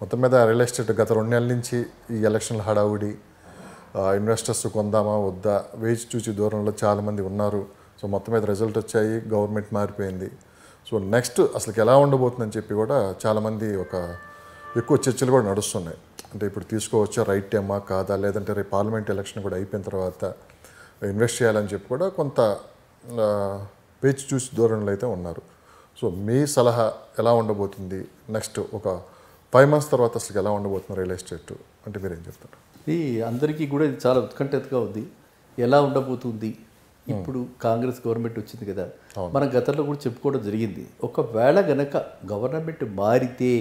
మొత్తం మీద real estate గత 2 నెలల నుంచి ఈ ఎలక్షన్ల హడావుడి, ఇన్వెస్టర్స్ కొందామా వద్దా వేచి చూచి దూరంలో చాలామంది ఉన్నారు. సో మొత్తం మీద రిజల్ట్ వచ్చాయి, గవర్నమెంట్ మారిపోయింది. సో నెక్స్ట్ అసలుకి ఎలా ఉండబోతుందని చెప్పి కూడా చాలామంది ఎక్కువ చర్చలు కూడా నడుస్తున్నాయి. అంటే ఇప్పుడు తీసుకోవచ్చా, రైట్ టైమా కాదా, లేదంటే రేపు పార్లమెంట్ ఎలక్షన్ కూడా అయిపోయిన తర్వాత ఇన్వెస్ట్ చేయాలని చెప్పి కూడా కొంత వేచి చూసి దూరంలో అయితే ఉన్నారు. సో మీ సలహా ఎలా ఉండబోతుంది? నెక్స్ట్ ఒక 5 months తర్వాత అసలు ఎలా ఉండబోతుంది రియల్ ఎస్టేట్ అంటే మీరేం చెప్తారు? ఇది అందరికీ కూడా ఇది చాలా ఉత్కంఠతగా ఉంది. ఎలా ఉండబోతుంది? ఇప్పుడు కాంగ్రెస్ గవర్నమెంట్ వచ్చింది కదా, మన గతంలో కూడా చెప్పుకోవడం జరిగింది. ఒకవేళ గనక గవర్నమెంట్ మారితే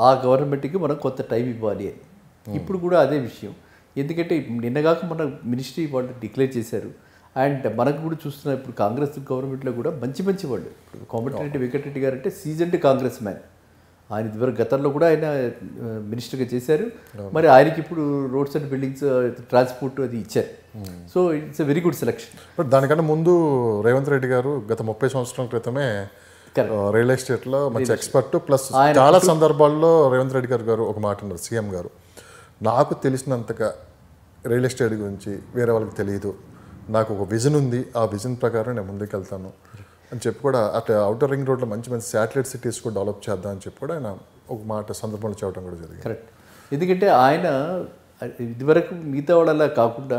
ఆ గవర్నమెంట్కి మనం కొంత టైం ఇవ్వాలి అని. ఇప్పుడు కూడా అదే విషయం. ఎందుకంటే నిన్నగాక మన మినిస్ట్రీ వాళ్ళు డిక్లేర్ చేశారు. అండ్ మనకు కూడా చూస్తున్నా ఇప్పుడు కాంగ్రెస్ గవర్నమెంట్లో కూడా మంచి వాళ్ళు. ఇప్పుడు కోమటిరెడ్డి వెంకటరెడ్డి గారు అంటే సీజన్డ్ కాంగ్రెస్ మ్యాన్. ఆయన ఇదివరకు గతంలో కూడా ఆయన మినిస్టర్గా చేశారు. మరి ఆయనకి ఇప్పుడు రోడ్స్ అండ్ బిల్డింగ్స్, ట్రాన్స్పోర్ట్ అది ఇచ్చారు. So it's a very good selection. But దానికన్నా ముందు రేవంత్ రెడ్డి గారు గత 30 సంవత్సరాల క్రితమే రియల్ ఎస్టేట్లో మంచి ఎక్స్పర్ట్. ప్లస్ చాలా సందర్భాల్లో రేవంత్ రెడ్డి గారు ఒక మాట అన్నారు, సీఎం గారు, నాకు తెలిసినంతగా రియల్ ఎస్టేట్ గురించి వేరే వాళ్ళకి తెలియదు, నాకు ఒక విజన్ ఉంది, ఆ విజన్ ప్రకారం నేను ముందుకు వెళ్తాను అని చెప్పి కూడా అట్లా అవుటర్ రింగ్ రోడ్లో మంచి శాటిలైట్ సిటీస్ కూడా డెవలప్ చేద్దాం అని చెప్పి కూడా ఆయన ఒక మాట సందర్భంలో చెప్పడం కూడా జరిగింది. కరెక్ట్. ఎందుకంటే ఆయన ఇదివరకు మిగతా వాళ్ళలా కాకుండా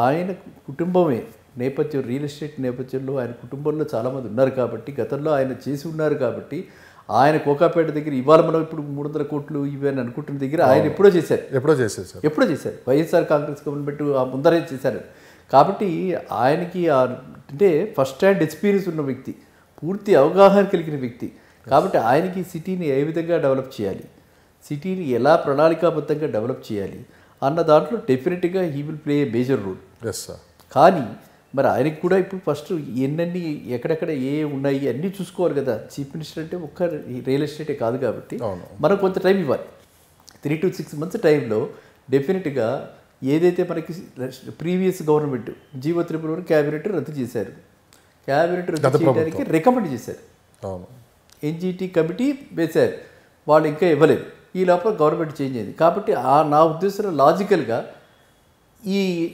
ఆయన కుటుంబమే నేపథ్యం, రియల్ ఎస్టేట్ నేపథ్యంలో ఆయన కుటుంబంలో చాలామంది ఉన్నారు కాబట్టి, గతంలో ఆయన చేసి ఉన్నారు కాబట్టి, ఆయన కోకాపేట దగ్గర ఇవాళ మనం ఇప్పుడు 300 కోట్లు ఇవన్నీ అనుకుంటున్న దగ్గర ఆయన ఎప్పుడో చేశారు. వైఎస్ఆర్ కాంగ్రెస్ గవర్నమెంట్ ముందరే చేశారు. కాబట్టి ఆయనకి అంటే ఫస్ట్ హ్యాండ్ ఎక్స్పీరియన్స్ ఉన్న వ్యక్తి, పూర్తి అవగాహన కలిగిన వ్యక్తి. కాబట్టి ఆయనకి సిటీని ఏ విధంగా డెవలప్ చేయాలి, సిటీని ఎలా ప్రణాళికాబద్ధంగా డెవలప్ చేయాలి అన్న దాంట్లో డెఫినెట్గా he will play a major role. కానీ మరి ఆయనకి కూడా ఇప్పుడు ఫస్ట్ ఎన్నెన్ని ఎక్కడెక్కడ ఉన్నాయి అన్నీ చూసుకోవాలి కదా. చీఫ్ మినిస్టర్ అంటే ఒక్క రియల్ ఎస్టేటే కాదు కాబట్టి మనం కొంత టైం ఇవ్వాలి. 3 to 6 months టైంలో డెఫినెట్గా ఏదైతే మనకి ప్రీవియస్ గవర్నమెంట్ జీవో 3 క్యాబినెట్ రద్దు చేశారు, క్యాబినెట్ రద్దు చేయడానికి రికమెండ్ చేశారు, ఎన్జిటి కమిటీ వేశారు, వాళ్ళు ఇంకా ఇవ్వలేదు. ఈ లోపల గవర్నమెంట్ చేంజ్ అయింది. కాబట్టి నా ఉద్దేశంలో లాజికల్గా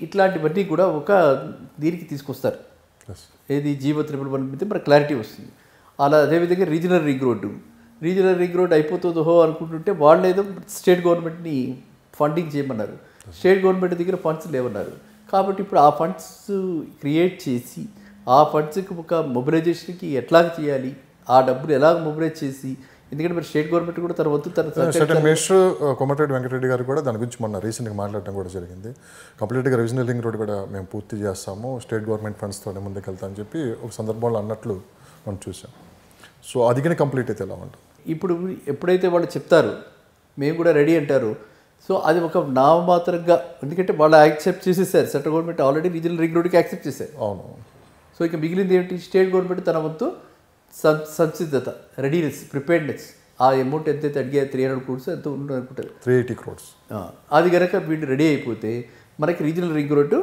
ఇట్లాంటివన్నీ కూడా ఒక దీనికి తీసుకొస్తారు. ఏది జీవో 3 మీద మనకు క్లారిటీ వస్తుంది. అలా అదేవిధంగా రీజనల్ రింగ్ రోడ్ అయిపోతుందో అనుకుంటుంటే వాళ్ళు ఏదో స్టేట్ గవర్నమెంట్ని ఫండింగ్ చేయమన్నారు. స్టేట్ గవర్నమెంట్ దగ్గర ఫండ్స్ లేవన్నారు. కాబట్టి ఇప్పుడు ఆ ఫండ్స్ క్రియేట్ చేసి ఆ ఫండ్స్కి ఒక మొబిలైజేషన్కి ఎట్లా చేయాలి, ఆ డబ్బులు ఎలా మొబిలైజ్ చేసి, ఎందుకంటే మరి స్టేట్ గవర్నమెంట్ కూడా తన వంతు మినిస్టర్ కోమటిరెడ్డి వెంకటరెడ్డి గారు కూడా దాని గురించి మొన్న రీసెంట్గా మాట్లాడటం కూడా జరిగింది. కంప్లీట్గా రీజనల్ రింగ్ రోడ్ కూడా మేము పూర్తి చేస్తాము, స్టేట్ గవర్నమెంట్ ఫండ్స్తోనే ముందుకు వెళ్తామని చెప్పి ఒక సందర్భంలో అన్నట్లు మనం చూసాం. సో అది కానీ కంప్లీట్ అయితే ఎలా ఉంటుంది? ఇప్పుడు ఎప్పుడైతే వాళ్ళు చెప్తారో మేము కూడా రెడీ అంటారు. సో అది ఒక నామమాత్రంగా, ఎందుకంటే వాళ్ళు యాక్సెప్ట్ చేసేసారు. Central government already regional ring రోడ్కి యాక్సెప్ట్ చేశారు. అవును. సో ఇక మిగిలింది ఏంటి, స్టేట్ గవర్నమెంట్ తన వంతు సంసిద్ధత, రెడీనెస్, ప్రిపేర్డ్నెస్. ఆ అమౌంట్ ఎంతైతే అడిగే 300 crores ఎంత ఉంటుంది అనుకుంటారు, 380 crores. అది కనుక వీళ్ళు రెడీ అయిపోతే మనకి రీజనల్ రింగ్ రోడ్డు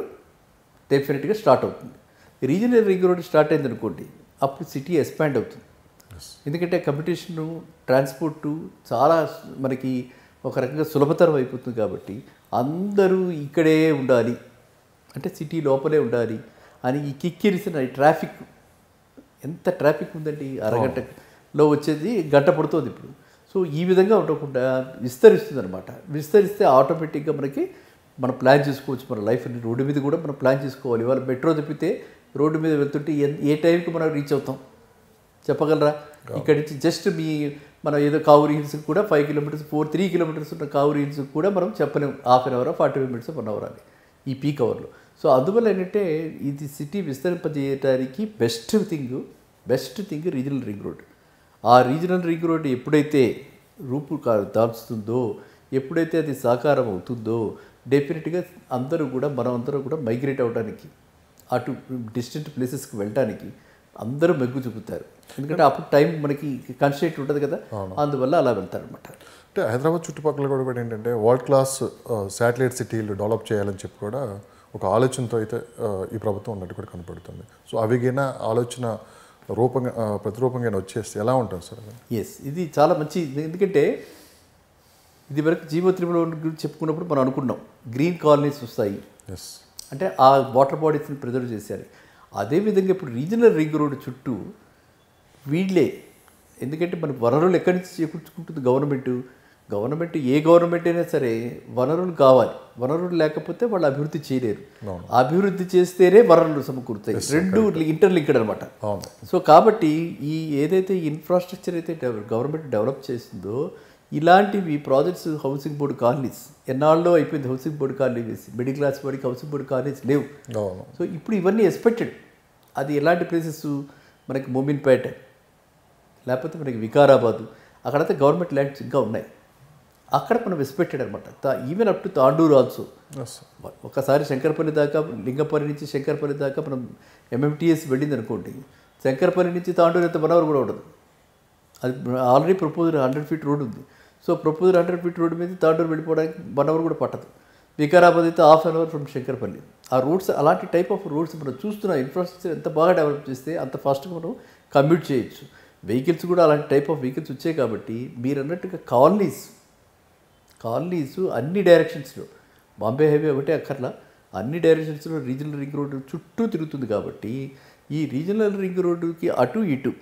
డెఫినెట్గా స్టార్ట్ అవుతుంది. రీజనల్ రింగ్ రోడ్డు స్టార్ట్ అయింది అనుకోండి, అప్పుడు సిటీ ఎక్స్పాండ్ అవుతుంది. ఎందుకంటే కంపిటీషను, ట్రాన్స్పోర్టు చాలా మనకి ఒక రకంగా సులభతరం అయిపోతుంది. కాబట్టి అందరూ ఇక్కడే ఉండాలి అంటే సిటీ లోపలే ఉండాలి అని ఈ కిక్కిరిసిన ట్రాఫిక్, ఎంత ట్రాఫిక్ ఉందండి, అరగంటలో వచ్చేది గంట పడుతుంది ఇప్పుడు. సో ఈ విధంగా ఉండకుండా విస్తరిస్తుంది అనమాట. విస్తరిస్తే ఆటోమేటిక్గా మనం ప్లాన్ చేసుకోవచ్చు మన లైఫ్ని. రోడ్డు మీద కూడా మనం ప్లాన్ చేసుకోవాలి. ఇవాళ మెట్రో తప్పితే రోడ్డు మీద వెళ్తుంటే ఏ టైంకి మనం రీచ్ అవుతాం చెప్పగలరా? ఇక్కడి నుంచి జస్ట్ మనం ఏదో కావూరి హిల్స్కి కూడా 5 kilometers 3 kilometers ఉన్న కావూరి హిల్స్కి కూడా మనం చెప్పలేము 1/2 hour 45 minutes 1 hour అని ఈ పీక్ అవర్లో. సో అందువల్ల ఏంటంటే ఇది సిటీ విస్తరింపజేయడానికి best thing regional ring road. ఆ రీజనల్ రింగ్ రోడ్ ఎప్పుడైతే రూపు దాల్చుతుందో, ఎప్పుడైతే అది సాకారం అవుతుందో, డెఫినెట్గా మనం అందరూ కూడా మైగ్రేట్ అవ్వడానికి, అటు డిస్టెంట్ ప్లేసెస్కి వెళ్ళడానికి అందరూ మెగ్గు చూపుతారు. ఎందుకంటే అప్పుడు టైం మనకి కన్స్ట్రెయింట్ ఉంటుంది కదా, అందువల్ల అలా వెళ్తారనమాట. అంటే హైదరాబాద్ చుట్టుపక్కల కూడా ఏంటంటే వరల్డ్ క్లాస్ శాటిలైట్ సిటీలు డెవలప్ చేయాలని చెప్పి కూడా ఒక ఆలోచనతో అయితే ఈ ప్రభుత్వం ఉన్నట్టు కూడా కనపడుతుంది. సో అవిగిన ఆలోచన ప్రతిరూపంగా వచ్చేస్తే ఎలా ఉంటుంది సార్? ఎస్, ఇది చాలా మంచి. ఎందుకంటే ఇది వరకు జీవో త్రిపుల గురించి చెప్పుకున్నప్పుడు మనం అనుకున్నాం గ్రీన్ కాలనీస్ వస్తాయి, ఎస్ అంటే ఆ వాటర్ బాడీస్ని ప్రిజర్వ్ చేశారు. అదేవిధంగా ఇప్పుడు రీజనల్ రింగ్ రోడ్ చుట్టూ వీళ్ళే, ఎందుకంటే మనకు వనరులు ఎక్కడి నుంచి చేకూర్చుకుంటుంది గవర్నమెంట్ ఏ గవర్నమెంట్ అయినా సరే వనరులు కావాలి, వనరులు లేకపోతే వాళ్ళు అభివృద్ధి చేయలేరు. అభివృద్ధి చేస్తేనే వనరులు సమకూరుతాయి, రెండు ఇంటర్లింక్డ్ అనమాట. సో కాబట్టి ఈ ఏదైతే ఇన్ఫ్రాస్ట్రక్చర్ అయితే గవర్నమెంట్ డెవలప్ చేసిందో ఇలాంటివి ప్రాజెక్ట్స్, హౌసింగ్ బోర్డు కాలనీస్ ఎన్నాళ్ళలో అయిపోయింది, హౌసింగ్ బోర్డు కాలనీ వేసి మిడిల్ క్లాస్ వాడికి హౌసింగ్ బోర్డు కాలనీస్ లేవు. సో ఇప్పుడు ఇవన్నీ ఎక్స్పెక్టెడ్. అది ఎలాంటి ప్లేసెస్ మనకి మోమిన్పేట, లేకపోతే మనకి వికారాబాదు, అక్కడైతే గవర్నమెంట్ ల్యాండ్స్ ఇంకా ఉన్నాయి, అక్కడ మనం ఎక్స్పెక్టెడ్ అనమాట. Even up to Tandur also. ఒకసారి శంకరపల్లి దాకా, లింగపల్లి నుంచి శంకరపల్లి దాకా మనం ఎంఎంటీఎస్ వెళ్ళింది అనుకోండి, శంకరపల్లి నుంచి తాండూరు అయితే 1 hour కూడా ఉండదు. అది ఆల్రెడీ ప్రపోజల్ 100 feet రోడ్ ఉంది. సో ప్రపోజల్ 100 feet రోడ్ మీద తాండూరు వెళ్ళిపోవడానికి 1 hour కూడా పట్టదు. వికారాబాద్ అయితే ½ an hour ఫ్రమ్ శంకరపల్లి. ఆ రోడ్స్, అలాంటి టైప్ ఆఫ్ రోడ్స్ మనం చూస్తున్న ఇన్ఫ్రాస్ట్రక్చర్ ఎంత బాగా డెవలప్ చేస్తే అంత ఫాస్ట్గా మనం కమ్యూట్ చేయొచ్చు. వెహికల్స్ కూడా అలాంటి టైప్ ఆఫ్ వెహికల్స్ వచ్చాయి కాబట్టి మీరు అన్నట్టుగా కాలనీస్ అన్ని డైరెక్షన్స్లో, బాంబే హైవే ఒకటే అక్కర్లా, అన్ని డైరెక్షన్స్లో రీజనల్ రింగ్ రోడ్డు చుట్టూ తిరుగుతుంది. కాబట్టి ఈ రీజనల్ రింగ్ రోడ్డుకి అటు ఇటు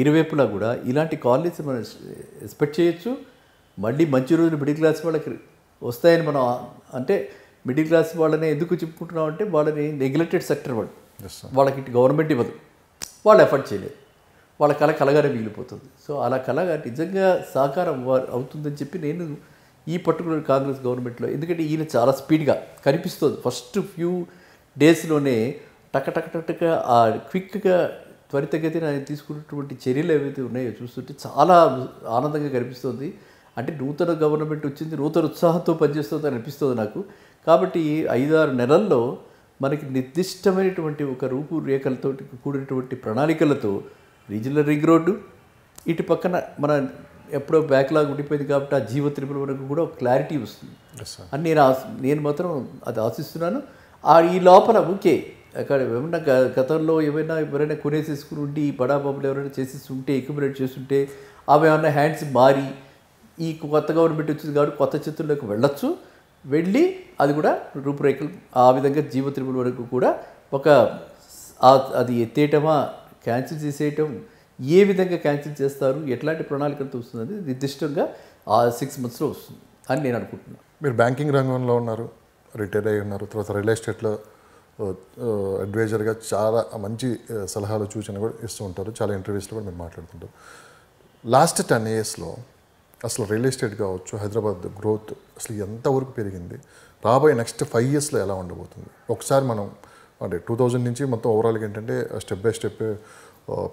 ఇరువైపులా కూడా ఇలాంటి కాలనీస్ మనం ఎక్స్పెక్ట్ చేయొచ్చు. మళ్ళీ మంచి రోజులు మిడిల్ క్లాస్ వాళ్ళకి వస్తాయని మనం, అంటే మిడిల్ క్లాస్ వాళ్ళని ఎందుకు చెప్పుకుంటున్నాం అంటే వాళ్ళని నెగ్లెక్టెడ్ సెక్టర్ వాళ్ళు, వాళ్ళకి ఇటు గవర్నమెంట్ ఇవ్వదు, వాళ్ళు ఎఫర్ట్ చేయలేదు, వాళ్ళ కలగానే మిగిలిపోతుంది. సో అలా కలగా నిజంగా సాకారం అవుతుందని చెప్పి నేను ఈ పర్టికులర్ కాంగ్రెస్ గవర్నమెంట్లో, ఎందుకంటే ఈయన చాలా స్పీడ్గా కనిపిస్తుంది. ఫస్ట్ ఫ్యూ డేస్లోనే టక ఆ క్విక్గా త్వరితగతిన ఆయన తీసుకున్నటువంటి చర్యలు ఏవైతే ఉన్నాయో చూస్తుంటే చాలా ఆనందంగా కనిపిస్తుంది. అంటే నూతన గవర్నమెంట్ వచ్చింది, నూతన ఉత్సాహంతో పనిచేస్తుంది అనిపిస్తుంది నాకు. కాబట్టి 5-6 నెలల్లో మనకి నిర్దిష్టమైనటువంటి ఒక రూపురేఖలతో కూడినటువంటి ప్రణాళికలతో రీజనల్ రింగ్ రోడ్డు, ఇటు పక్కన మన ఎప్పుడో బ్యాక్లాగ్ ఉండిపోయింది కాబట్టి ఆ జీవో త్రిపుల వరకు కూడా ఒక క్లారిటీ వస్తుంది అని నేను మాత్రం అది ఆశిస్తున్నాను. ఈ లోపల ఓకే, అక్కడ ఏమన్నా గతంలో ఎవరైనా కొనేసేసుకుని ఉండి బడాబాబులు ఎవరైనా చేసేసి ఉంటే, ఎక్యుమిలేట్ చేస్తుంటే అవి ఏమన్నా హ్యాండ్స్ మారి ఈ కొత్త గవర్నమెంట్ వచ్చింది కాబట్టి కొత్త చేతుల్లోకి వెళ్ళొచ్చు, వెళ్ళి అది కూడా రూపురేఖలు ఆ విధంగా జీవో త్రిపుల వరకు కూడా ఒక అది ఎత్తేయటమా క్యాన్సిల్ చేసేయటం, ఏ విధంగా క్యాన్సిల్ చేస్తారు, ఎట్లాంటి ప్రణాళికలతో వస్తుంది నిర్దిష్టంగా ఆ 6 monthsలో వస్తుంది అని నేను అనుకుంటున్నాను. మీరు బ్యాంకింగ్ రంగంలో ఉన్నారు, రిటైర్ అయి ఉన్నారు, తర్వాత రియల్ ఎస్టేట్లో అడ్వైజర్గా చాలా మంచి సలహాలు సూచనలు కూడా ఇస్తూ ఉంటారు, చాలా ఇంటర్వ్యూస్లో కూడా మీరు మాట్లాడుతుంటారు. లాస్ట్ 10 yearsలో అసలు రియల్ ఎస్టేట్ కావచ్చు, హైదరాబాద్ గ్రోత్ అసలు ఎంతవరకు పెరిగింది, రాబోయే నెక్స్ట్ 5 yearsలో ఎలా ఉండబోతుంది ఒకసారి మనం, అంటే 2000 నుంచి మొత్తం ఓవరాల్గా ఏంటంటే స్టెప్ బై స్టెప్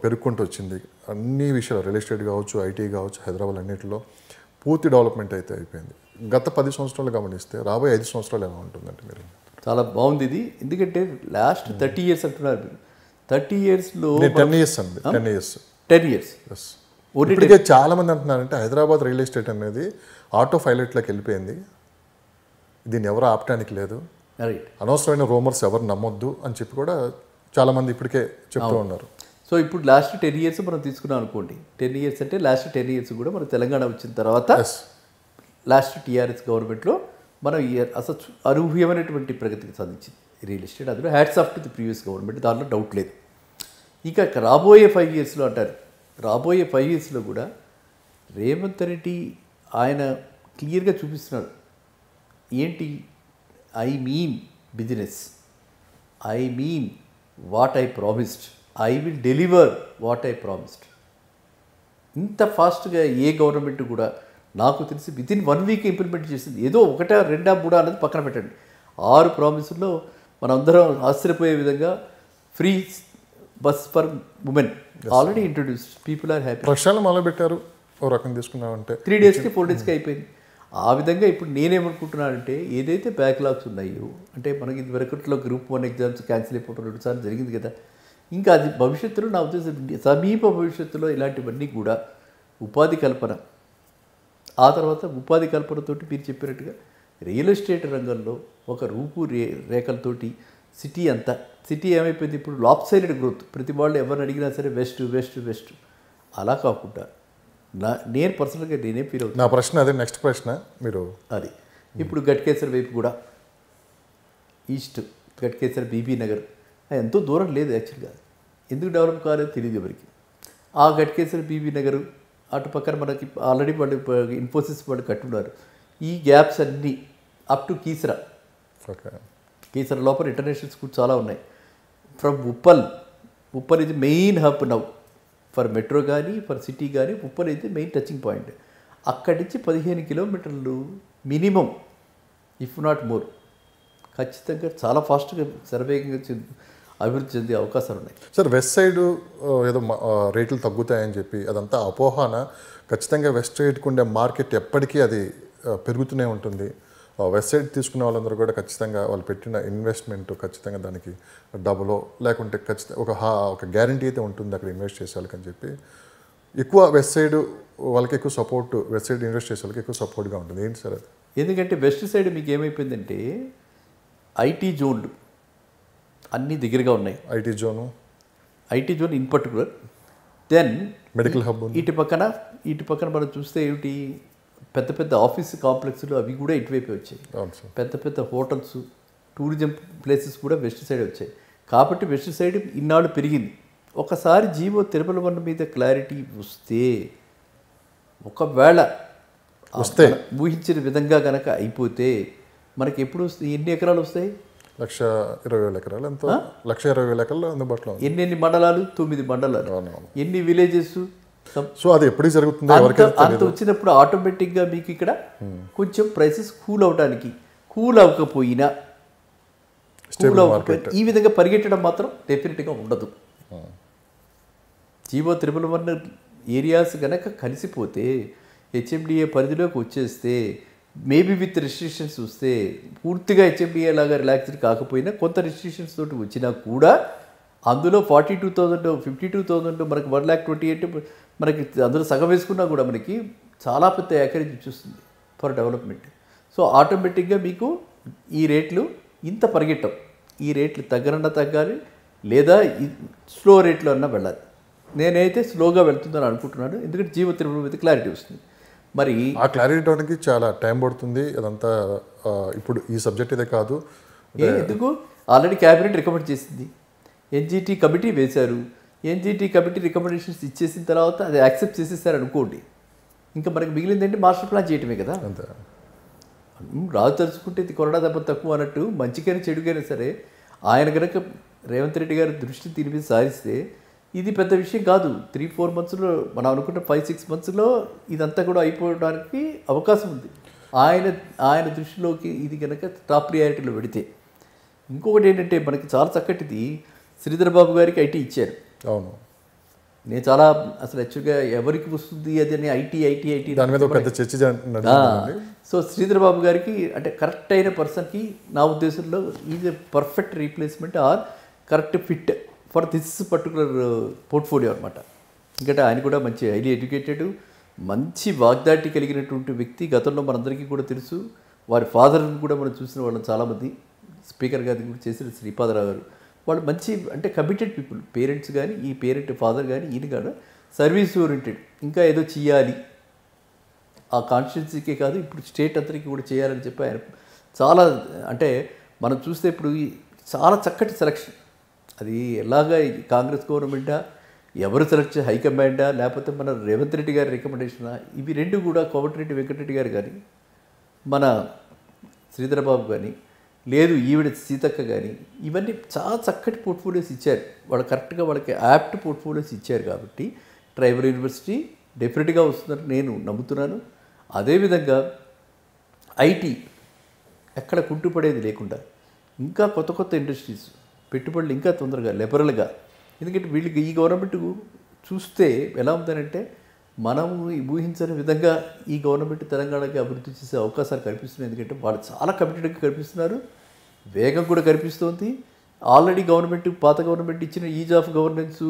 పెరుగుకుంటూ వచ్చింది. అన్ని విషయాలు రియల్ ఎస్టేట్ కావచ్చు, ఐటీ కావచ్చు, హైదరాబాద్ అన్నింటిలో పూర్తి డెవలప్మెంట్ అయితే అయిపోయింది. గత 10 సంవత్సరాలు గమనిస్తే రాబోయే 5 సంవత్సరాలు ఎలా ఉంటుందంటే మీరు? చాలా బాగుంది ఇది, ఎందుకంటే లాస్ట్ 30 years అంటున్నారు మీరు. 30 yearsలో 10 years అండి, 10 years 10 years ఇప్పటికే చాలా మంది అంటున్నారంటే హైదరాబాద్ రియల్ ఎస్టేట్ అనేది ఆటో పైలట్లోకి వెళ్ళిపోయింది, దీన్ని ఎవరు ఆపటానికి లేదు, అనవసరమైన రూమర్స్ ఎవరు నమ్మొద్దు అని చెప్పి కూడా చాలామంది ఇప్పటికే చెప్తూ ఉన్నారు. సో ఇప్పుడు లాస్ట్ 10 years మనం తీసుకున్నాం అనుకోండి, 10 years అంటే లాస్ట్ 10 years కూడా మన తెలంగాణ వచ్చిన తర్వాత లాస్ట్ టీఆర్ఎస్ గవర్నమెంట్లో మనం అసలు అనూహ్యమైనటువంటి ప్రగతికి సాధించింది రియల్ ఎస్టేట్. అందులో hats off to the previous government, దాంట్లో డౌట్ లేదు. ఇక రాబోయే 5 yearsలో అంటారు, రాబోయే 5 yearsలో కూడా రేవంత్ రెడ్డి ఆయన క్లియర్గా చూపిస్తున్నాడు ఏంటి, I mean business, I mean what I promised, I will deliver what I promised. ఇంత ఫాస్ట్గా ఏ గవర్నమెంట్ కూడా నాకు తెలిసి వితిన్ 1 week ఇంప్లిమెంట్ చేసింది. ఏదో 1, 2, 3 అనేది పక్కన పెట్టండి, 6 ప్రామిసుల్లో మనందరం ఆశ్చర్యపోయే విధంగా free bus for women already introduce, people are happy. ప్రక్షాళన మొదలుపెట్టారు, ఓ రకం తీసుకున్నామంటే 3 daysకి 4 daysకి అయిపోయింది. ఆ విధంగా ఇప్పుడు నేనేమనుకుంటున్నానంటే ఏదైతే బ్యాక్లాగ్స్ ఉన్నాయో, అంటే మనకి ఇది వరకట్లో గ్రూప్ 1 ఎగ్జామ్స్ క్యాన్సిల్ అయిపోవడం 2 సార్లు జరిగింది కదా, ఇంకా అది భవిష్యత్తులో నా ఉద్దేశం సమీప భవిష్యత్తులో ఇలాంటివన్నీ కూడా ఉపాధి కల్పన, ఆ తర్వాత ఉపాధి కల్పనతోటి మీరు చెప్పినట్టుగా రియల్ ఎస్టేట్ రంగంలో ఒక రేఖలతోటి సిటీ ఏమైపోయింది ఇప్పుడు లాప్ సైడెడ్ గ్రోత్, ప్రతి వాళ్ళు ఎవరిని అడిగినా సరే వెస్ట్, అలా కాకుండా నేను పర్సనల్గా నేనే ఫీల్ అవుతాను. నా ప్రశ్న అదే, నెక్స్ట్ ప్రశ్న మీరు అది ఇప్పుడు గట్కేసర్ వైపు కూడా ఈస్ట్ గట్కేసర్ బీబీ నగర్ ఎంతో దూరం లేదు యాక్చువల్గా. ఎందుకు డెవలప్ కాలేదో తెలియదు ఎవరికి. ఆ గట్కేసర్ బీబీ నగర్ అటు పక్కన మనకి ఆల్రెడీ వాళ్ళు ఇన్ఫోసిస్ వాళ్ళు కట్టున్నారు. ఈ గ్యాప్స్ అన్నీ up to Keesara. Okay. Keesara లోపల ఇంటర్నేషనల్ స్కూల్స్ చాలా ఉన్నాయి. ఫ్రమ్ ఉప్పల్ ఇది main hub now for metro కానీ ఫర్ సిటీ కానీ. ఉప్పల్ అయితే మెయిన్ టచింగ్ పాయింట్. అక్కడి నుంచి 15 కిలోమీటర్లు మినిమం, ఇఫ్ నాట్ మోర్, ఖచ్చితంగా చాలా ఫాస్ట్గా శరవేగంగా అభివృద్ధి చెందే అవకాశాలు ఉన్నాయి. సార్, వెస్ట్ సైడ్ ఏదో రేట్లు తగ్గుతాయని చెప్పి అదంతా అపోహన. ఖచ్చితంగా వెస్ట్ సైడ్కి ఉండే మార్కెట్ ఎప్పటికీ అది పెరుగుతూనే ఉంటుంది. వెస్ట్ సైడ్ తీసుకునే వాళ్ళందరూ కూడా ఖచ్చితంగా వాళ్ళు పెట్టిన ఇన్వెస్ట్మెంట్ ఖచ్చితంగా దానికి డబులో లేకుంటే ఖచ్చితంగా ఒక గ్యారంటీ అయితే ఉంటుంది అక్కడ ఇన్వెస్ట్ చేసే వాళ్ళకి అని చెప్పి ఎక్కువ వెస్ట్ సైడ్ వాళ్ళకి ఎక్కువ సపోర్ట్, వెస్ట్ సైడ్ ఇన్వెస్ట్ చేసే వాళ్ళకి ఎక్కువ సపోర్ట్గా ఉంటుంది. ఏంటి సార్ అది? ఎందుకంటే వెస్ట్ సైడ్ మీకు ఏమైపోయిందంటే ఐటీ జోన్లు అన్నీ దగ్గరగా ఉన్నాయి. IT zone in particular. Then medical hub. ఇటు పక్కన మనం చూస్తే ఏమిటి, పెద్ద పెద్ద ఆఫీస్ కాంప్లెక్స్లు అవి కూడా ఇటువైపు వచ్చాయి. పెద్ద పెద్ద హోటల్స్, టూరిజం ప్లేసెస్ కూడా వెస్ట్ సైడ్ వచ్చాయి. కాబట్టి వెస్ట్ సైడ్ ఇన్నాళ్ళు పెరిగింది. ఒకసారి జీవో తిరుమల వన్ మీద క్లారిటీ వస్తే, ఒకవేళ ఊహించిన విధంగా కనుక అయిపోతే మనకి ఎప్పుడు వస్తాయి, ఎన్ని ఎకరాలు వస్తాయి? 1,20,000 ఎకరాలు. ఎంతో 1,20,000 ఎకరాలు అందుబాటులో. ఎన్ని మండలాలు? 9 మండలాలు. ఎన్ని విలేజెస్? సో అది ఎప్పుడు జరుగుతుంది? అంత వచ్చినప్పుడు ఆటోమేటిక్గా మీకు ఇక్కడ కొంచెం ప్రైసెస్ కూల్ అవ్వకపోయినా ఈ విధంగా పరిగెట్టడం మాత్రం డెఫినెట్గా ఉండదు. జీవో తిరుమల వన్ ఏరియాస్ కనుక కలిసిపోతే, హెచ్ఎండిఏ పరిధిలోకి వచ్చేస్తే, మేబీ విత్ రెస్ట్రిక్షన్స్ వస్తే, పూర్తిగా హెచ్ఎండిఏ లాగా రిలాక్స్డ్ కాకపోయినా కొంత రెస్ట్రిక్షన్స్ తోటి వచ్చినా కూడా అందులో 42,000 52,000 మనకి 1,28,000 మనకి అందులో సగం వేసుకున్నా కూడా మనకి చాలా పెద్ద ఏకరేజ్ ఇచ్చేస్తుంది ఫర్ డెవలప్మెంట్. సో ఆటోమేటిక్గా మీకు ఈ రేట్లు ఇంత పరిగెట్టం. ఈ రేట్లు తగ్గాలి, లేదా స్లో రేట్లో అన్నా వెళ్ళాలి. నేనైతే స్లోగా వెళ్తుందని అనుకుంటున్నాను. ఎందుకంటే జీవో తిరుమల మీద క్లారిటీ వస్తుంది. మరి ఆ క్లారిటీ అవడానికి చాలా టైం పడుతుంది. అదంతా ఇప్పుడు ఈ సబ్జెక్ట్ ఇదే కాదు. ఎందుకు ఆల్రెడీ క్యాబినెట్ రికమెండ్ చేసింది, ఎన్జిటి కమిటీ వేశారు. ఎన్జిటి కమిటీ రికమెండేషన్స్ ఇచ్చేసిన తర్వాత అది యాక్సెప్ట్ చేసేసారు అనుకోండి. ఇంకా మనకి మిగిలిందంటే మాస్టర్ ప్లాన్ చేయటమే కదా. రాజు తలుచుకుంటే ఇది కొరడా దెబ్బ తక్కువ అన్నట్టు, మంచికైనా చెడుకైనా సరే ఆయన కనుక రేవంత్ రెడ్డి గారి దృష్టి దీని మీద సారిస్తే ఇది పెద్ద విషయం కాదు. 3-4 మంత్స్లో, మనం అనుకుంటే 5-6 మంత్స్లో ఇదంతా కూడా అయిపోవడానికి అవకాశం ఉంది. ఆయన దృష్టిలోకి ఇది కనుక టాప్ ప్రియారిటీలో పెడితే. ఇంకొకటి ఏంటంటే మనకి చాలా చక్కటిది, శ్రీధర్ బాబు గారికి ఐటీ ఇచ్చారు. అవును. నేను చాలా అసలు యాక్చువల్గా ఎవరికి వస్తుంది అది అని ఐటీ దాని మీద పెద్ద చర్చ. సో శ్రీధర్ బాబు గారికి అంటే కరెక్ట్ అయిన పర్సన్కి నా ఉద్దేశంలో is a perfect replacement or correct fit for this particular portfolio అనమాట. ఎందుకంటే ఆయన కూడా మంచి హైలీ ఎడ్యుకేటెడ్, మంచి వాగ్దాటి కలిగినటువంటి వ్యక్తి. గతంలో మనందరికీ కూడా తెలుసు. వారి ఫాదర్ని కూడా మనం చూసిన వాళ్ళం చాలామంది. స్పీకర్ గారిని కూడా చేసిన శ్రీపాదరావు గారు, వాళ్ళు మంచి అంటే కమిటెడ్ పీపుల్. పేరెంట్స్ కానీ, ఈ పేరెంట్ ఫాదర్ కానీ, ఈయన కూడా సర్వీస్ ఓరియంటెడ్. ఇంకా ఏదో చెయ్యాలి ఆ కాన్స్టిట్యున్సీకే కాదు, ఇప్పుడు స్టేట్ అంతరికి కూడా చేయాలని చెప్పి ఆయన చాలా అంటే మనం చూస్తే ఇప్పుడు చాలా చక్కటి సెలక్షన్. అది ఎలాగా కాంగ్రెస్ గవర్నమెంటా, ఎవరు సెలెక్ట్ హైకమాండా, లేకపోతే మన రేవంత్ రెడ్డి గారి రికమెండేషనా, ఇవి రెండు కూడా కోమటిరెడ్డి వెంకటరెడ్డి గారు కానీ, మన శ్రీధరబాబు కానీ, లేదు ఈవిడ సీతక్క కానీ, ఇవన్నీ చాలా చక్కటి పోర్ట్ఫోలియోస్ ఇచ్చారు. వాళ్ళు కరెక్ట్గా వాళ్ళకి యాప్ట్ పోర్ట్ఫోలియోస్ ఇచ్చారు. కాబట్టి ట్రైబల్ యూనివర్సిటీ డెఫినెట్గా వస్తుందని నేను నమ్ముతున్నాను. అదేవిధంగా ఐటీ ఎక్కడ కుంటుపడేది లేకుండా ఇంకా కొత్త కొత్త ఇండస్ట్రీస్, పెట్టుబడులు ఇంకా తొందరగా లిబరల్గా. ఎందుకంటే వీళ్ళకి ఈ గవర్నమెంట్ చూస్తే ఎలా ఉందనంటే, మనము ఊహించని విధంగా ఈ గవర్నమెంట్ తెలంగాణకి అభివృద్ధి చేసే అవకాశాలు కనిపిస్తున్నాయి. ఎందుకంటే వాళ్ళు చాలా కమిటెడ్గా కనిపిస్తున్నారు, వేగం కూడా కనిపిస్తోంది. ఆల్రెడీ గవర్నమెంట్, పాత గవర్నమెంట్ ఇచ్చిన is of governance,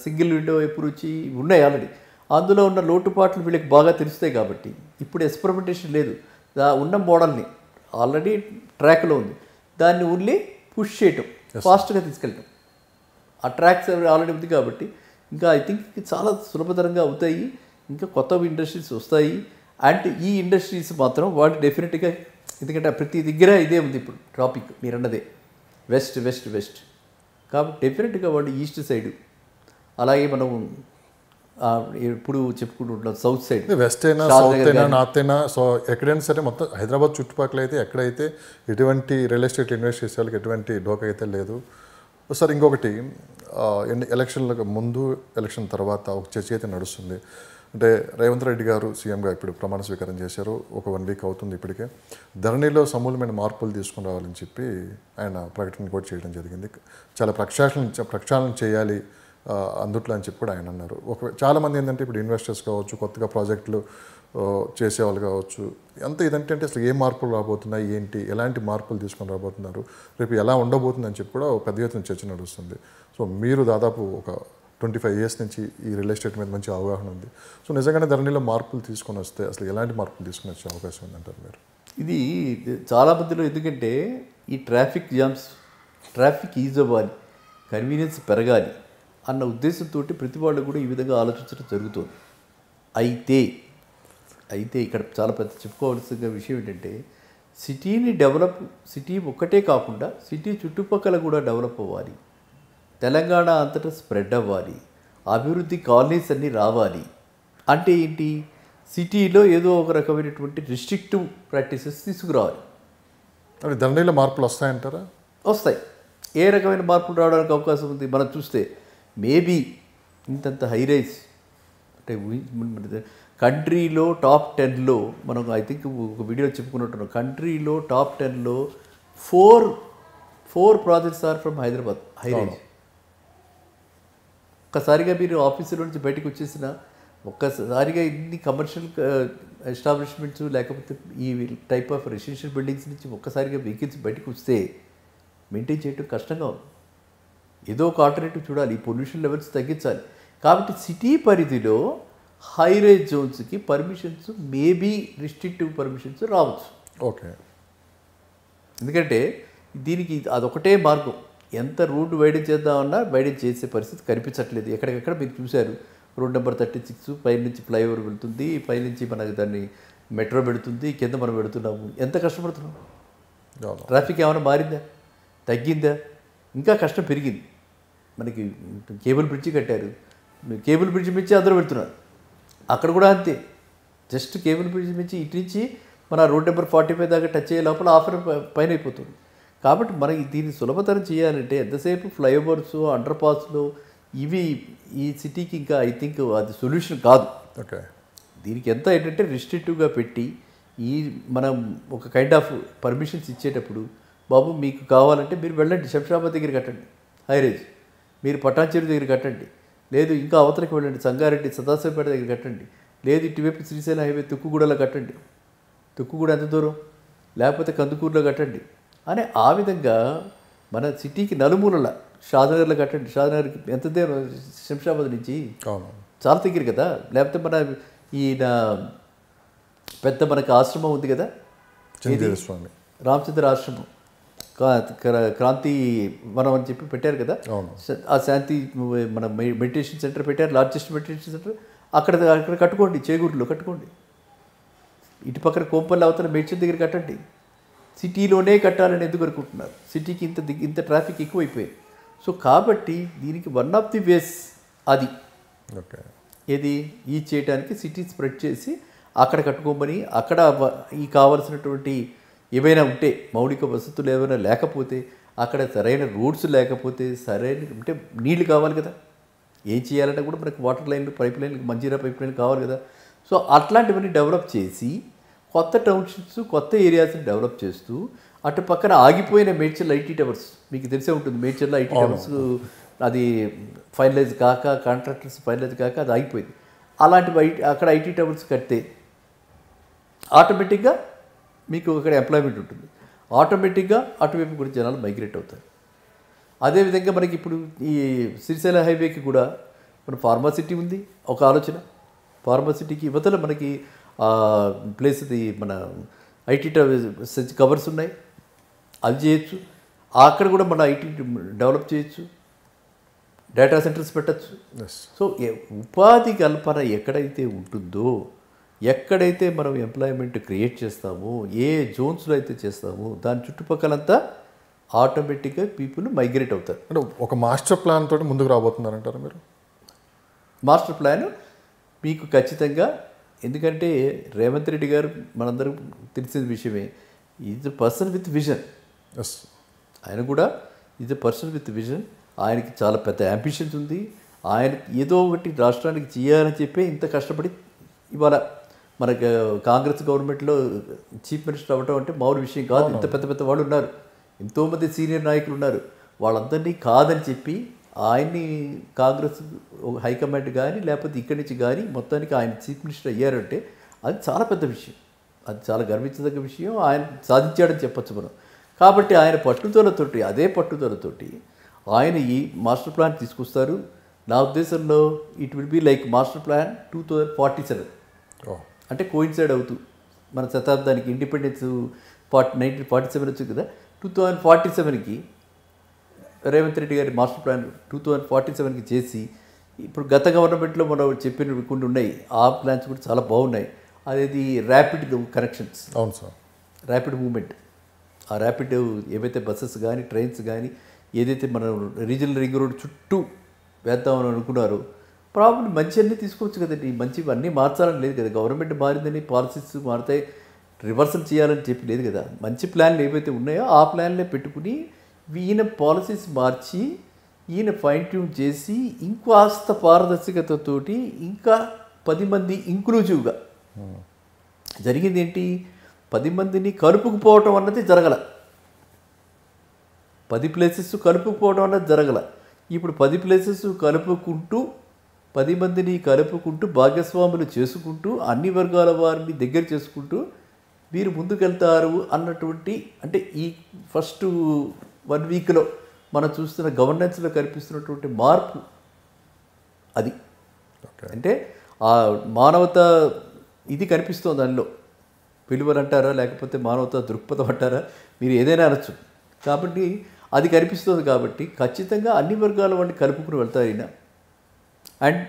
single window ఎప్పుడు వచ్చి ఉన్నాయి ఆల్రెడీ. అందులో ఉన్న లోటుపాట్లు వీళ్ళకి బాగా తెలుస్తాయి. కాబట్టి ఇప్పుడు ఎక్స్పెరిమెంటేషన్ లేదు. ఉన్న మోడల్ని ఆల్రెడీ ట్రాక్లో ఉంది, దాన్ని ఓన్లీ పుష్ చేయటం, ఫాస్ట్గా తీసుకెళ్ళటం. ఆ ట్రాక్స్ ఆల్రెడీ ఉంది కాబట్టి ఇంకా ఐ థింక్ చాలా సులభతరంగా అవుతాయి. ఇంకా కొత్త ఇండస్ట్రీస్ వస్తాయి. అండ్ ఈ ఇండస్ట్రీస్ మాత్రం వాళ్ళు డెఫినెట్గా, ఎందుకంటే ప్రతి దగ్గర ఇదే ఉంది ఇప్పుడు టాపిక్ మీరు అన్నదే, వెస్ట్ వెస్ట్ వెస్ట్. కాబట్టి డెఫినెట్గా వాళ్ళు ఈస్ట్ సైడ్, అలాగే మనం ఎప్పుడు చెప్పుకుంటుంటాం సౌత్ సైడ్, వెస్ట్ అయినా సౌత్ అయినా నార్త్ అయినా, సో ఎక్కడైనా సరే మొత్తం హైదరాబాద్ చుట్టుపక్కల అయితే ఎక్కడైతే ఎటువంటి రియల్ ఎస్టేట్ ఇన్వెస్ట్ చేసే వాళ్ళకి ఎటువంటి డోకా అయితే లేదు. సార్ ఇంకొకటి, ఎలక్షన్లకు ముందు ఎలక్షన్ తర్వాత ఒక చర్చ అయితే నడుస్తుంది. అంటే రేవంత్ రెడ్డి గారు సీఎంగా ఇప్పుడు ప్రమాణ స్వీకారం చేశారు, ఒక 1 వీక్ అవుతుంది ఇప్పటికే. ధరణిలో సమూలమైన మార్పులు తీసుకుని రావాలని చెప్పి ఆయన ప్రకటన కూడా చేయడం జరిగింది. చాలా ప్రక్షాళన చేయాలి అందుట్లో అని చెప్పి కూడా ఆయన అన్నారు. చాలామంది ఏంటంటే ఇప్పుడు ఇన్వెస్టర్స్ కావచ్చు, కొత్తగా ప్రాజెక్టులు చేసేవాళ్ళు కావచ్చు, ఎంత ఇదంటే అసలు ఏ మార్పులు రాబోతున్నాయి, ఏంటి, ఎలాంటి మార్పులు తీసుకొని రాబోతున్నారు, రేపు ఎలా ఉండబోతుంది అని చెప్పి కూడా పెద్ద ఎత్తున చర్చ నడుస్తుంది. సో మీరు దాదాపు ఒక 25 years నుంచి ఈ రియల్ ఎస్టేట్ మీద మంచి అవగాహన ఉంది. సో నిజంగానే ధరణిలో మార్పులు తీసుకొని వస్తే అసలు ఎలాంటి మార్పులు తీసుకుని వచ్చే అవకాశం ఉందంటారు మీరు? ఇది చాలా మందిలో, ఎందుకంటే ఈ ట్రాఫిక్ జామ్స్, ట్రాఫిక్ ఈజ్ అవ్వాలి, కన్వీనియన్స్ పెరగాలి అన్న ఉద్దేశంతో ప్రతి వాళ్ళు కూడా ఈ విధంగా ఆలోచించడం జరుగుతుంది. అయితే ఇక్కడ చాలా పెద్ద చెప్పుకోవాల్సిన విషయం ఏంటంటే, సిటీని డెవలప్, సిటీ ఒక్కటే కాకుండా సిటీ చుట్టుపక్కల కూడా డెవలప్ అవ్వాలి, తెలంగాణ అంతటా స్ప్రెడ్ అవ్వాలి, అభివృద్ధి కాలనీస్ అన్నీ రావాలి. అంటే ఏంటి, సిటీలో ఏదో ఒక రకమైనటువంటి రిస్ట్రిక్టివ్ ప్రాక్టీసెస్ తీసుకురావాలి. అంటే ధరణిలో మార్పులు వస్తాయంటారా? వస్తాయి. ఏ రకమైన మార్పులు రావడానికి అవకాశం ఉంది? మనం చూస్తే మేబీ ఇంతంత హైరైజ్, అంటే కంట్రీలో టాప్ 10లో మనం ఐ థింక్ ఒక వీడియో చెప్పుకున్నట్టున్నాం, కంట్రీలో టాప్ 10లో 4 projects are from Hyderabad highrise. ఒక్కసారిగా మీరు ఆఫీసులో నుంచి బయటకు వచ్చేసిన, ఒక్కసారిగా ఇన్ని కమర్షియల్ ఎస్టాబ్లిష్మెంట్స్ లేకపోతే ఈ టైప్ ఆఫ్ రెసిడెన్షియల్ బిల్డింగ్స్ నుంచి ఒక్కసారిగా వెహికల్స్ బయటకు వస్తే మెయింటైన్ చేయడం కష్టంగా ఉంది. ఏదో ఒక ఆల్టర్నేటివ్ చూడాలి, ఈ పొల్యూషన్ లెవెల్స్ తగ్గించాలి. కాబట్టి సిటీ పరిధిలో హైరైజ్ జోన్స్కి పర్మిషన్స్, మేబీ రిస్ట్రిక్టివ్ పర్మిషన్స్ రావచ్చు. ఓకే. ఎందుకంటే దీనికి అదొకటే మార్గం. ఎంత రోడ్డు వైడెన్ చేద్దామన్నా వైడెన్ చేసే పరిస్థితి కనిపించట్లేదు. ఎక్కడికక్కడ మీరు చూశారు, రోడ్ నెంబర్ 36 పైనుంచి ఫ్లైఓవర్ వెళ్తుంది, పైనుంచి మనకి దాన్ని మెట్రో పెడుతుంది, కింద మనం పెడుతున్నాము. ఎంత కష్టపడుతున్నాం? ట్రాఫిక్ ఏమైనా మారిందా, తగ్గిందా? ఇంకా కష్టం పెరిగింది. మనకి కేబుల్ బ్రిడ్జి కట్టారు, కేబుల్ బ్రిడ్జి మించి అందరూ వెళ్తున్నారు, అక్కడ కూడా అంతే. జస్ట్ కేబుల్ బ్రిడ్జి మించి ఇటు నుంచి మన రోడ్ నెంబర్ 45 దాకా టచ్ అయ్యే లోపల ఆఫర్ పైన అయిపోతుంది. కాబట్టి మనకి దీన్ని సులభతరం చేయాలంటే ఎంతసేపు ఫ్లైఓవర్స్, అండర్ పాస్లు ఇవి ఈ సిటీకి ఇంకా ఐ థింక్ అది సొల్యూషన్ కాదు. ఓకే. దీనికి ఎంత ఏంటంటే రిస్ట్రిక్టివ్గా పెట్టి ఈ మనం ఒక కైండ్ ఆఫ్ పర్మిషన్స్ ఇచ్చేటప్పుడు, బాబు మీకు కావాలంటే మీరు వెళ్ళండి, శంషాబాద్ దగ్గర కట్టండి హైరేజ్, మీరు పటాన్చెరు దగ్గర కట్టండి, లేదు ఇంకా అవతలకి వెళ్ళండి, సంగారెడ్డి సదాశివపేట దగ్గర కట్టండి, లేదు ఇటువైపు శ్రీశైలం హైవే తుక్కుగూడలో కట్టండి, తుక్కుగూడ ఎంత దూరం, లేకపోతే కందుకూరులో కట్టండి అని ఆ విధంగా మన సిటీకి నలుమూలల షాద్నగర్లో కట్టండి. షాద్నగర్కి ఎంత దూరం శంషాబాద్ నుంచి, చాలా దగ్గర కదా. లేకపోతే మన ఈయన పెద్ద మనకి ఆశ్రమం ఉంది కదా, స్వామి రామచంద్ర ఆశ్రమం, క్రాంతి వనం అని చెప్పి పెట్టారు కదా, ఆ శాంతి మన మెడిటేషన్ సెంటర్ పెట్టారు, లార్జెస్ట్ మెడిటేషన్ సెంటర్. అక్కడ కట్టుకోండి, చేగూరులో కట్టుకోండి, ఇటు పక్కన కోంపల్లి అవతల మేడ్చల్ దగ్గర కట్టండి. సిటీలోనే కట్టాలని ఎందుకు అనుకుంటున్నారు? సిటీకి ఇంత ట్రాఫిక్ ఎక్కువైపోయింది. సో కాబట్టి దీనికి వన్ ఆఫ్ ది వేస్ అది. ఓకే. ఏది ఈ చేయడానికి సిటీ స్ప్రెడ్ చేసి అక్కడ కట్టుకోమని, అక్కడ ఈ కావాల్సినటువంటి ఏవైనా ఉంటే మౌలిక వసతులు ఏమైనా లేకపోతే, అక్కడ సరైన రోడ్స్ లేకపోతే, సరైన అంటే నీళ్లు కావాలి కదా, ఏం చేయాలంటే కూడా మనకు వాటర్ లైన్లు, పైప్ లైన్లు, మంజీరా పైప్ లైన్లు కావాలి కదా. సో అట్లాంటివన్నీ డెవలప్ చేసి కొత్త టౌన్షిప్స్, కొత్త ఏరియాస్ని డెవలప్ చేస్తూ, అటు పక్కన ఆగిపోయిన మేడ్చల్ ఐటీ టవర్స్ మీకు తెలిసే ఉంటుంది. మేడ్చల్లో ఐటీ టవర్స్ అది ఫైనలైజ్ కాక, కాంట్రాక్టర్స్ ఫైనలైజ్ కాక అది ఆగిపోయింది. అలాంటివి అక్కడ ఐటీ టవర్స్ కడితే ఆటోమేటిక్గా మీకు అక్కడ ఎంప్లాయ్మెంట్ ఉంటుంది, ఆటోమేటిక్గా అటువైపు కూడా జనాలు మైగ్రేట్ అవుతారు. అదేవిధంగా మనకి ఇప్పుడు ఈ శ్రీశైలం హైవేకి కూడా మన ఫార్మాసిటీ ఉంది, ఒక ఆలోచన. ఫార్మాసిటీకి యువతల మనకి ప్లేస్ ఇది మన ఐటీ కవర్స్ ఉన్నాయి, అవి చేయొచ్చు. అక్కడ కూడా మన ఐటీ డెవలప్ చేయొచ్చు. డేటా సెంటర్స్ పెట్టచ్చు. ఎస్. సో ఉపాధి కల్పన ఎక్కడైతే ఉంటుందో, ఎక్కడైతే మనం ఎంప్లాయ్మెంట్ క్రియేట్ చేస్తామో, ఏ జోన్స్లో అయితే చేస్తామో దాని చుట్టుపక్కలంతా ఆటోమేటిక్గా పీపుల్ మైగ్రేట్ అవుతారు. అంటే ఒక మాస్టర్ ప్లాన్ తోటి ముందుకు రాబోతున్నారంటారా మీరు? మాస్టర్ ప్లాన్ మీకు ఖచ్చితంగా, ఎందుకంటే రేవంత్ రెడ్డి గారు మనందరం తెలిసిన విషయమే, is a person with vision. Yes. ఆయన కూడా is a person with vision. ఆయనకి చాలా పెద్ద అంబిషన్స్ ఉంది. ఆయన ఏదో ఒకటి రాష్ట్రానికి చేయాలని చెప్పి ఇంత కష్టపడి ఇవాళ మనకు కాంగ్రెస్ గవర్నమెంట్లో చీఫ్ మినిస్టర్ అవ్వటం అంటే మామూలు విషయం కాదు. ఇంత పెద్ద పెద్ద వాళ్ళు ఉన్నారు, ఎంతోమంది సీనియర్ నాయకులు ఉన్నారు. వాళ్ళందరినీ కాదని చెప్పి ఆయన్ని కాంగ్రెస్ హైకమాండ్ కానీ లేకపోతే ఇక్కడి నుంచి కానీ మొత్తానికి ఆయన చీఫ్ మినిస్టర్ అయ్యారంటే అది చాలా పెద్ద విషయం, అది చాలా గర్వించదగ్గ విషయం. ఆయన సాధించాడని చెప్పచ్చు మనం. కాబట్టి ఆయన పట్టుదలతోటి, అదే పట్టుదలతోటి ఆయన ఈ మాస్టర్ ప్లాన్ తీసుకొస్తారు. నా ఉద్దేశంలో it will be like master plan 2047, అంటే కోయిన్సైడ్ అవుతూ మన శతాబ్దానికి ఇండిపెండెన్స్ 1947 వచ్చింది కదా, 2047కి రేవంత్ రెడ్డి గారి మాస్టర్ ప్లాన్ 2047కి చేసి, ఇప్పుడు గత గవర్నమెంట్లో మనం చెప్పిన కొన్ని ఉన్నాయి, ఆ ప్లాన్స్ కూడా చాలా బాగున్నాయి. అదేది ర్యాపిడ్ కనెక్షన్స్. అవును సార్. ర్యాపిడ్ మూవ్మెంట్, ఆ ర్యాపిడ్ ఏవైతే బస్సెస్ కానీ ట్రైన్స్ కానీ ఏదైతే మనం రీజనల్ రింగ్ రోడ్ చుట్టూ వేద్దామని అనుకున్నారో, ప్రాబ్లం మంచి అన్నీ తీసుకోవచ్చు కదండి. మంచి అన్నీ మార్చాలని లేదు కదా, గవర్నమెంట్ మారిందని పాలసీస్ మారుతాయి రివర్సల్ చేయాలని చెప్పి లేదు కదా. మంచి ప్లాన్లు ఏవైతే ఉన్నాయో ఆ ప్లాన్లే పెట్టుకుని ఈయన పాలసీస్ మార్చి ఈయన ఫైన్ ట్యూన్ చేసి ఇంకాస్త పారదర్శకతతోటి ఇంకా 10 మంది ఇంక్లూజివ్గా జరిగింది. ఏంటి, 10 మందిని కలుపుకుపోవటం అన్నది జరగల, 10 ప్లేసెస్ కలుపుకుపోవడం అన్నది జరగల. ఇప్పుడు 10 ప్లేసెస్ కలుపుకుంటూ 10 మందిని కలుపుకుంటూ భాగస్వాములు చేసుకుంటూ అన్ని వర్గాల వారిని దగ్గర చేసుకుంటూ వీరు ముందుకెళ్తారు అన్నటువంటి, అంటే ఈ ఫస్ట్ 1 వీక్లో మనం చూస్తున్న గవర్నెన్స్లో కనిపిస్తున్నటువంటి మార్పు అది. అంటే ఆ మానవత ఇది కనిపిస్తుంది దానిలో, విలువలు అంటారా లేకపోతే మానవత దృక్పథం అంటారా, మీరు ఏదైనా అనొచ్చు. కాబట్టి అది కనిపిస్తుంది. కాబట్టి ఖచ్చితంగా అన్ని వర్గాల వాడిని కలుపుకుని వెళ్తారు ఈయన. అండ్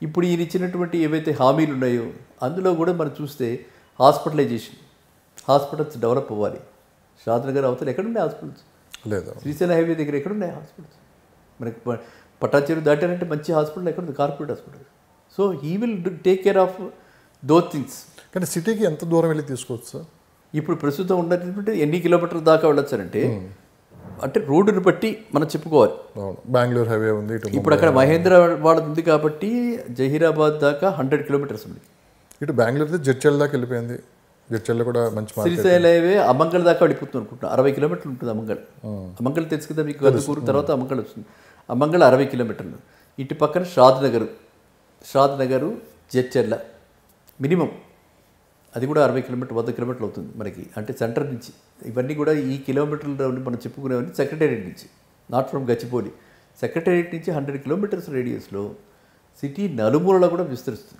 ఇప్పుడు ఈయన ఇచ్చినటువంటి ఏవైతే హామీలు ఉన్నాయో అందులో కూడా మనం చూస్తే హాస్పిటలైజేషన్, హాస్పిటల్స్ డెవలప్ అవ్వాలి. షాద్నగర్ అవతల ఎక్కడున్నాయి హాస్పిటల్స్? లేదు. శ్రీశైలం హైవే దగ్గర ఎక్కడున్నాయి హాస్పిటల్స్? మనకి పటాచేరు దాటారంటే మంచి హాస్పిటల్ ఎక్కడుంది? Corporate hospital. So he will take care of those things. కానీ సిటీకి ఎంత దూరం వెళ్ళి తీసుకోవచ్చు సార్? ఇప్పుడు ప్రస్తుతం ఉన్నటువంటి ఎన్ని కిలోమీటర్ల దాకా వెళ్ళొచ్చారంటే, అంటే రోడ్డుని బట్టి మనం చెప్పుకోవాలి. బెంగళూరు హైవే ఉంది, ఇప్పుడు అక్కడ మహేంద్ర వాళ్ళది ఉంది కాబట్టి జహీరాబాద్ దాకా 100 కిలోమీటర్స్ ఉంది. ఇటు బెంగళూరు జడ్చల్ దాకా వెళ్ళిపోయింది. జడ్చల్లో కూడా మంచి శ్రీశైలం హైవే అమంగళ దాకా వెళ్ళిపోతుంది అనుకుంటున్నా. 60 కిలోమీటర్లు ఉంటుంది అమంగళ. అమంగళ తెలుసు కదా మీకు, గదుకూరు తర్వాత అమంగళ వస్తుంది. అమంగళ 60 కిలోమీటర్లు. ఇటు పక్కన షాద్నగరు జడ్చర్ల మినిమం అది కూడా 60 కిలోమీటర్ 100 కిలోమీటర్లు అవుతుంది మనకి, అంటే సెంటర్ నుంచి. ఇవన్నీ కూడా ఈ కిలోమీటర్లు మనం చెప్పుకునేవన్నీ సెక్రటేరియట్ నుంచి, నాట్ ఫ్రమ్ గచ్చిపోలి. సెక్రటేరియట్ నుంచి 100 కిలోమీటర్స్ రేడియస్లో సిటీ నలుమూలలో కూడా విస్తరిస్తుంది.